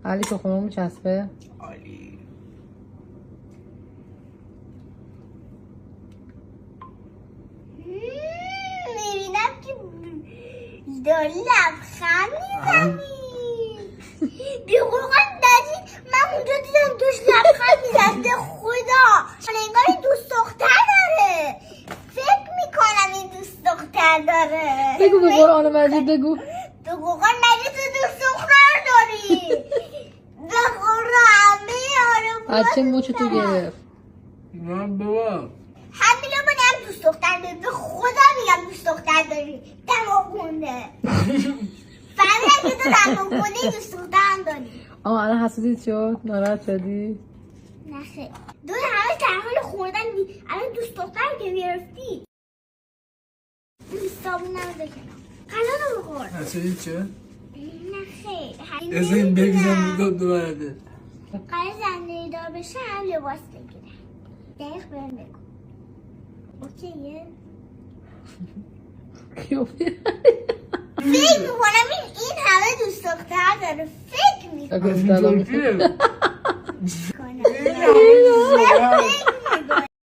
علی تخمه میچسبه؟ عالی. میبینم که داری لبخند میزنی. بی قرآن دادی من اونجا دیدم دوش لبخند میزن. به خدا انگار این دوست دختر داره. فکر میکنم این دوست دختر داره. بگو به قرآن مجید بگو. به قرآن مگه تو دوست دختر داری؟ به قرآن همه بچه موچتو گرفت. من بابا همینا هم دوست دختر داری. به خدا میگم دوست دختر داری. دماغ گونده. فهمیدم که تو دماغ گونده دوست دختر هم داری. آه الان حسودیت شد؟ ناراحت شدی؟ نه خیلی دو همه در حال خوردن الان دوست دختر که گرفتی. صابون نرده کنم قلان رو بخور. حسودی چه؟ نه خیلی از این بگیزم میگم دوباره قرار زندگی دار بشه هم لباس بگیره. دقیق برم بگو اوکیه؟ فکر میکنم این همه دوست دختر داره. فکر میکنم